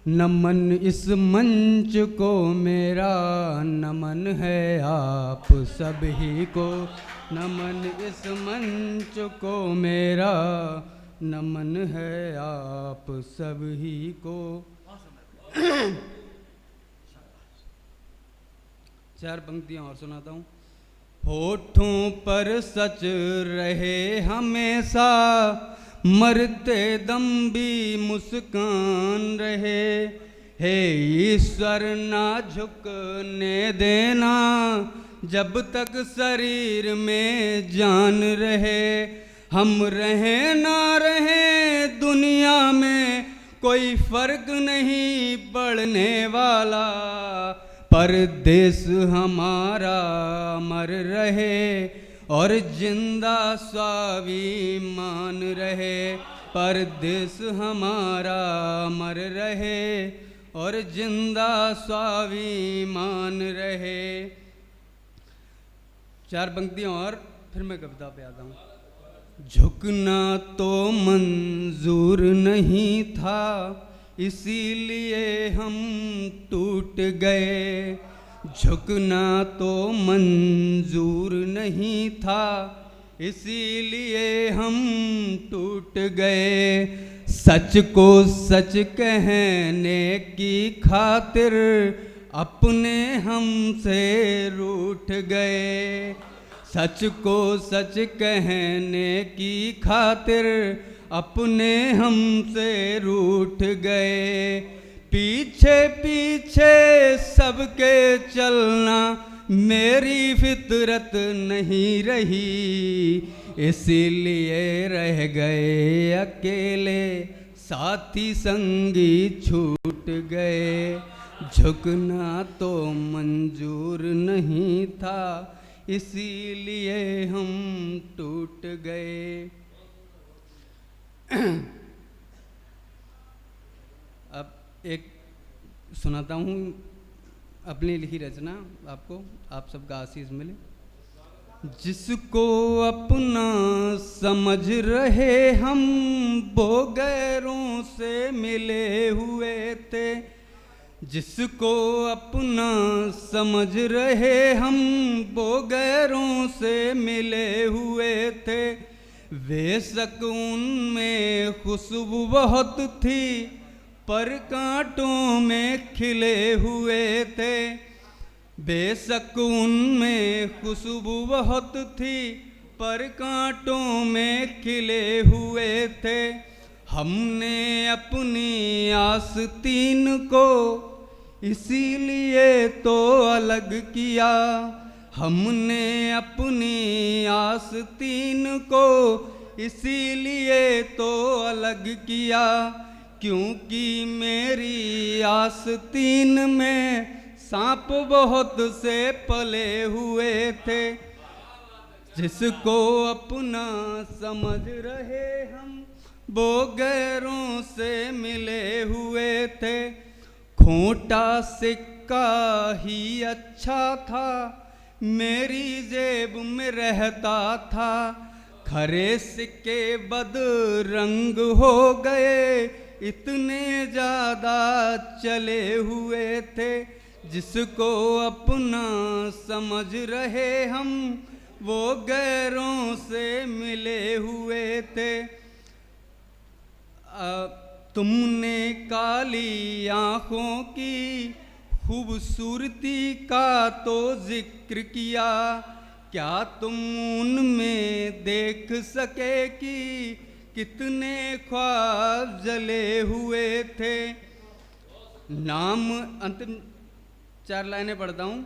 नमन इस मंच को मेरा, नमन है आप सभी को। नमन इस मंच को मेरा, नमन है आप सभी को। चार पंक्तियां और सुनाता हूँ। होठों पर सच रहे हमेशा, मरते दम भी मुस्कान रहे। हे ईश्वर ना झुकने देना, जब तक शरीर में जान रहे। हम रहे ना रहे दुनिया में, कोई फर्क नहीं पड़ने वाला। पर देश हमारा अमर रहे, और जिंदा स्वाभिमान रहे। पर देश हमारा अमर रहे, और जिंदा स्वाभिमान रहे। चार पंक्तियां और फिर मैं कविता पे आता हूँ। झुकना तो मंजूर नहीं था, इसीलिए हम टूट गए। झुकना तो मंजूर नहीं था, इसीलिए हम टूट गए। सच को सच कहने की खातिर अपने हमसे रूठ गए। सच को सच कहने की खातिर अपने हमसे रूठ गए। पीछे पीछे सबके चलना मेरी फितरत नहीं रही, इसीलिए रह गए अकेले, साथी संगी छूट गए। झुकना तो मंजूर नहीं था, इसीलिए हम टूट गए। अब एक सुनाता हूँ अपनी लिखी रचना आपको, आप सबका आशीष मिले। जिसको अपना समझ रहे हम, वो गैरों से मिले हुए थे। जिसको अपना समझ रहे हम, वो गैरों से मिले हुए थे। बेशक उनमें खुशबू बहुत थी, पर कांटों में खिले हुए थे। बेशक उनमें खुशबू बहुत थी, पर कांटों में खिले हुए थे। हमने अपनी आस्तीन को इसीलिए तो अलग किया। हमने अपनी आस्तीन को इसीलिए तो अलग किया, क्योंकि मेरी आस्तीन में सांप बहुत से पले हुए थे। जिसको अपना समझ रहे हम, वो गैरों से मिले हुए थे। खोटा सिक्का ही अच्छा था, मेरी जेब में रहता था। खरे सिक्के बदरंग हो गए, इतने ज़्यादा चले हुए थे। जिसको अपना समझ रहे हम, वो गैरों से मिले हुए थे। तुमने काली आँखों की खूबसूरती का तो जिक्र किया, क्या तुम उनमें देख सके कि कितने ख्वाब जले हुए थे। नाम अंतिम चार लाइनें पढ़ता हूँ।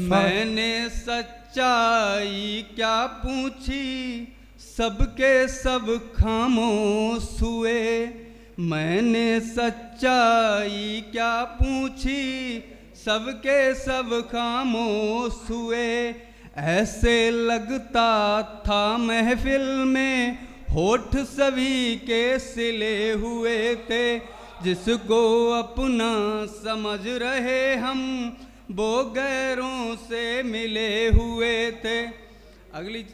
मैंने सच्चाई क्या पूछी, सबके सब खामोश हुए। मैंने सच्चाई क्या पूछी, सबके सब खामोश हुए। ऐसे लगता था महफिल में होठ सभी के सिले हुए थे। जिसको अपना समझ रहे हम, वो गैरों से मिले हुए थे। अगली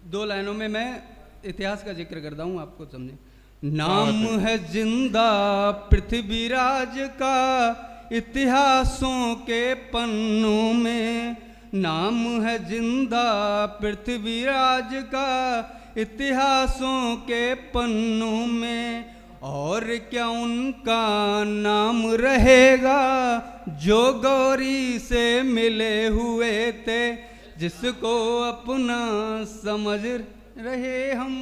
दो लाइनों में मैं इतिहास का जिक्र करता हूँ, आपको समझे। नाम है जिंदा पृथ्वीराज का इतिहासों के पन्नों में, नाम है जिंदा पृथ्वीराज का इतिहासों के पन्नों में। और क्या उनका नाम रहेगा जो गौरी से मिले हुए थे, जिसको अपना समझ रहे हम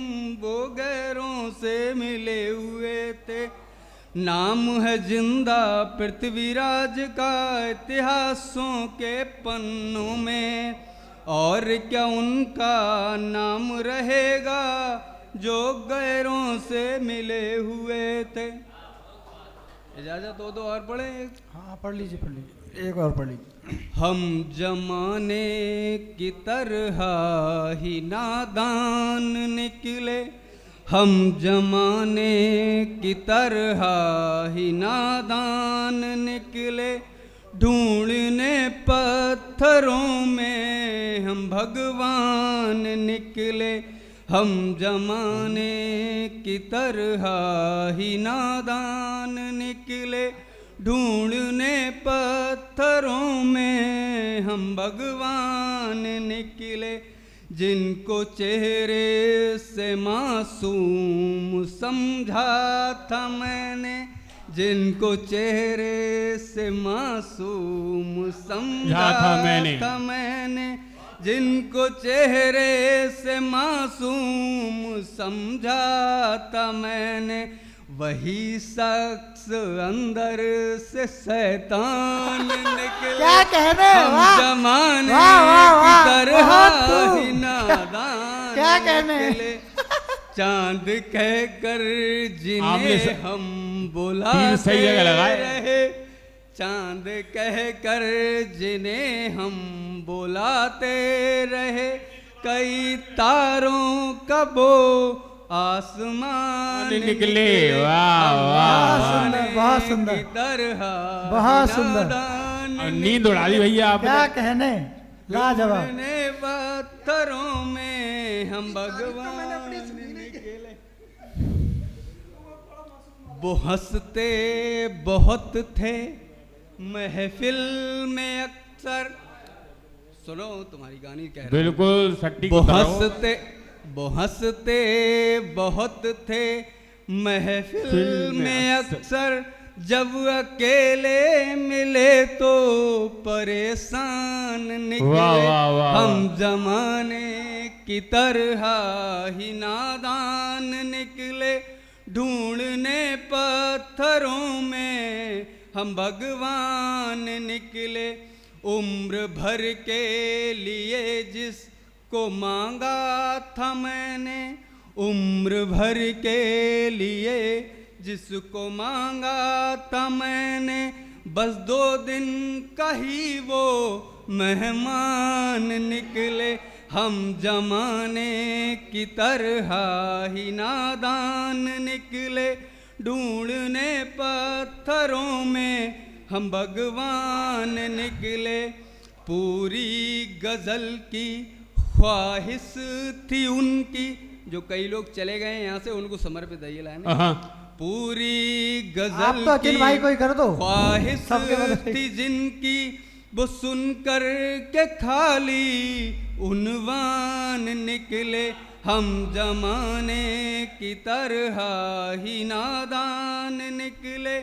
वो गैरों से मिले हुए थे। नाम है जिंदा पृथ्वीराज का इतिहासों के पन्नों में, और क्या उनका नाम रहेगा जो गैरों से मिले हुए थे। इजाजत हो तो और पढ़े। हाँ पढ़ लीजिए एक और पढ़ लीजिए। हम जमाने की तरह ही नादान निकले, हम जमाने की तरह ही नादान निकले, ढूंढने पत्थरों में हम भगवान निकले। हम जमाने की तरह ही नादान निकले, ढूंढने पत्थरों में हम भगवान निकले। जिनको चेहरे से मासूम समझा था मैंने, जिनको चेहरे से मासूम समझा था मैंने, जिनको चेहरे से मासूम समझा था मैंने, वही शख्स अंदर से शैतान निकले। क्या कहने, हम जमाने की तरह ही नादान क्या कहने। निकले, चांद कहकर जिन्हें हम बुलाते रहे, चांद कहकर जिन्हें हम बुलाते रहे, कई तारों का वो आसमान निकले। वाह वाह बहुत सुंदर बहुत सुंदर। नींद उड़ा दी भैया आप। क्या कहने, लाजवाब। पत्थरों में हम भगवान निकले। वो हंसते बहुत थे महफिल में अक्सर। सुनो तुम्हारी गानी कह रहा हूं। बिल्कुल सट्टी। वो हंसते बहुत थे महफिल में अक्सर, जब अकेले मिले तो परेशान निकले। हम जमाने की तरह ही नादान निकले, ढूंढने पत्थरों में हम भगवान निकले। उम्र भर के लिए जिसको मांगा था मैंने, उम्र भर के लिए जिसको मांगा था मैंने, बस 2 दिन का ही वो मेहमान निकले। हम जमाने की तरह ही नादान निकले, ढूंढने पत्थरों में हम भगवान निकले। पूरी गज़ल की ख्वाहिश थी उनकी, जो कई लोग चले गए यहाँ से उनको समर्पित है ये लाइन। पूरी गज़ल तो की भाई कोई कर दो। ख्वाहिश थी जिनकी, वो सुनकर के खाली उन्वान निकले। हम जमाने की तरह ही नादान निकले,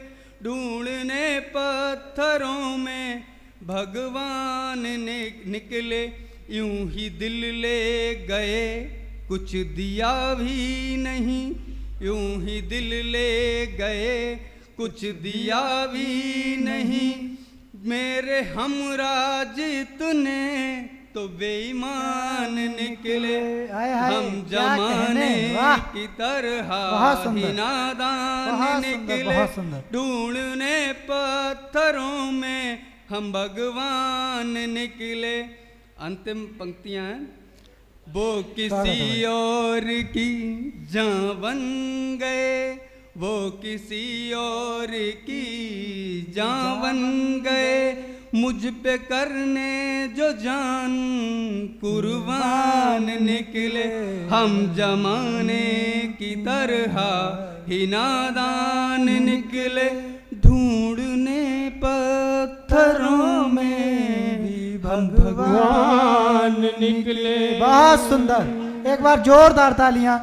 ढूंढने पत्थरों में भगवान निकले। यूं ही दिल ले गए कुछ दिया भी नहीं, यूं ही दिल ले गए कुछ दिया भी नहीं। मेरे हमराज इतने तो बेईमान निकले। हम जमाने की तरह ही नादान निकले, ढूंढने पत्थरों में हम भगवान निकले। अंतिम पंक्तियां हैं। वो किसी और की जान बन गए, वो किसी और की जान बन गए, मुझ पे करने जो जान कुर्बान निकले। हम जमाने की तरह ही नादान निकले ढूंढने पत्थरों में भी भगवान निकले। बहुत सुंदर, एक बार जोरदार तालियां।